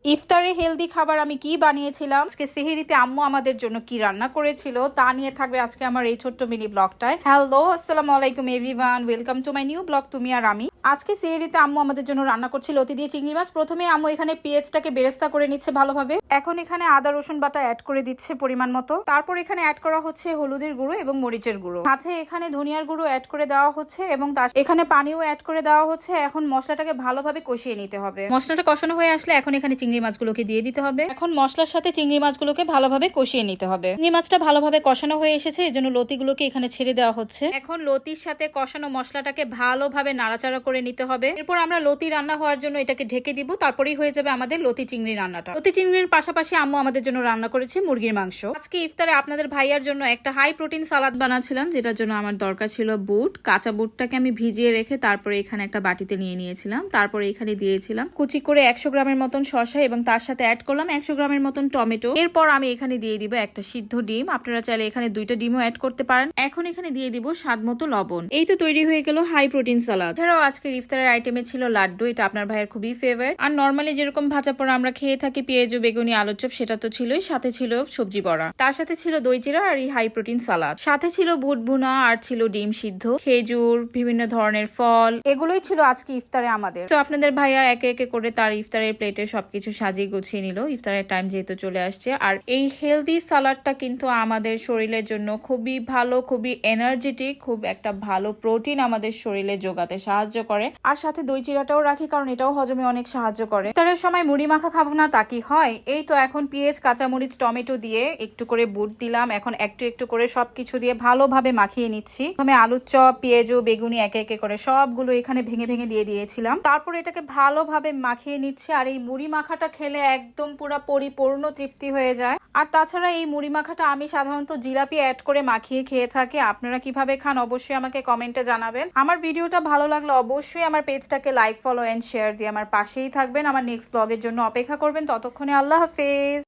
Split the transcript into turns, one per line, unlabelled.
ইফতারে হেলদি খাবার আমি কি বানিয়েছিলাম, আজকে সেহরিতে আম্মু আমাদের জন্য কি রান্না করেছিল তা নিয়ে থাকবে আজকে আমার এই ছোট্ট মিনি ব্লগটায়। হ্যালো, আসসালামু আলাইকুম everyone, welcome to my new blog তুমি আর আমি। আজকে সেহরিতে আম্মু আমাদের জন্য রান্না করছিল লতি দিয়ে চিংড়ি মাছ। প্রথমে আম্মু এখানে পেঁয়াজটাকে বেরেস্তা করে নিচ্ছে ভালোভাবে। এখন এখানে আদা রসুন বাটা অ্যাড করে দিচ্ছে পরিমাণ মতো। তারপর এখানে অ্যাড করা হচ্ছে হলুদের গুঁড়ো এবং মরিচের গুঁড়ো, সাথে এখানে ধনিয়ার গুঁড়ো অ্যাড করে দেওয়া হচ্ছে এবং তার এখানে পানিও অ্যাড করে দেওয়া হচ্ছে। এখন মশলাটাকে ভালোভাবে কষিয়ে নিতে হবে। মশলাটা কষানো হয়ে আসলে এখন এখানে চিংড়ি মাছগুলোকে দিয়ে দিতে হবে। এখন মশলার সাথে চিংড়ি মাছগুলোকে ভালোভাবে কষিয়ে নিতে হবে। চিংড়ি মাছটা ভালোভাবে কষানো হয়ে এসেছে, এই জন্য লতিগুলোকে এখানে ছেড়ে দেওয়া হচ্ছে। এখন লতির সাথে কষানো মশলাটাকে ভালোভাবে নাড়াচাড়া করে নিতে হবে। এরপর আমরা লতি রান্না হওয়ার জন্য এটাকে ঢেকে দিব, তারপরেই হয়ে যাবে আমাদের লতি চিংড়ি রান্নাটা। লতি চিংড়ির পাশাপাশি আম্মু আমাদের জন্য রান্না করেছে মুরগির মাংস। আজকে ইফতারে আপনাদের ভাইয়ার জন্য একটা হাই প্রোটিন সালাদ বানাচ্ছিলাম, যেটার জন্য আমার দরকার ছিল বুট। কাঁচা বুটটাকে আমি ভিজিয়ে রেখে তারপরে এখানে একটা বাটিতে নিয়ে নিয়েছিলাম। তারপরে এখানে দিয়েছিলাম কুচি করে 100 গ্রামের মতন শসা এবং তার সাথে অ্যাড করলাম 100 গ্রামের মতন টমেটো। এরপর আমি এখানে দিয়ে দিব একটা সিদ্ধ ডিম। আপনারা চাইলে এখানে 2টা ডিমও অ্যাড করতে পারেন। এখন এখানে দিয়ে দিব স্বাদ মতো লবণ। এই তো তৈরি হয়ে গেল হাই প্রোটিন সালাদ। এছাড়াও আজকের ইফতারের আইটেমে ছিল লাড্ডু, এটা আপনার ভাইয়ের খুবই ফেভারিট। আর নর্মালি যেরকম ভাজা পোড়া আমরা খেয়ে থাকি পেঁয়াজ বেগুনি আলুর চপ, সেটা তো ছিলই, সাথে ছিল সবজি বড়া, তার সাথে ছিল দই চিড়া আর এই হাই প্রোটিন সালাদ, সাথে ছিল বুট ভুনা আর ছিল ডিম সিদ্ধ, খেজুর, বিভিন্ন ধরনের ফল। এগুলোই ছিল আজকে ইফতারে আমাদের। তো আপনাদের ভাইয়া একে একে করে তার ইফতারের প্লেটে সবকিছু সাজিয়ে গুছিয়ে নিল। ইফতারের টাইম যেহেতু চলে আসছে, আর এই হেলদি সালাডটা কিন্তু আমাদের শরীরের জন্য খুবই ভালো, খুবই এনার্জেটিক, খুব একটা ভালো প্রোটিন আমাদের শরীরে যোগাতে সাহায্য করে। আর সাথে দই চিড়াটাও রাখি, কারণ এটাও হজমে অনেক সাহায্য করে। ইফতারের সময় মুড়ি মাখা খাবো না তা কি হয়? এই তো এখন পেঁয়াজ, কাঁচামরিচ, টমেটো দিয়ে একটু করে বুট দিলাম। এখন একটু একটু করে সবকিছু দিয়ে ভালোভাবে মাখিয়ে নিচ্ছি। প্রথমে আলুর চপ, পেঁয়াজ ও বেগুনি একে একে করে সবগুলো এখানে ভেঙে ভেঙে দিয়ে দিয়েছিলাম। তারপর এটাকে ভালোভাবে মাখিয়ে নিচ্ছে। আর এই মুড়ি মাখাটা খেলে একদম পুরো পরিপূর্ণ তৃপ্তি হয়ে যায়। আর তাছাড়া এই মুড়ি মাখাটা আমি সাধারণত জিলাপি অ্যাড করে মাখিয়ে খেয়ে থাকি। আপনারা কিভাবে খান অবশ্যই আমাকে কমেন্টে জানাবেন। আমার ভিডিওটা ভালো লাগলে অবশ্যই আমার পেজটাকে লাইক, ফলো এন্ড শেয়ার দিয়ে আমার পাশেই থাকবেন। আমার নেক্সট ব্লগের জন্য অপেক্ষা করবেন। ততক্ষণে আল্লাহ হাফেজ।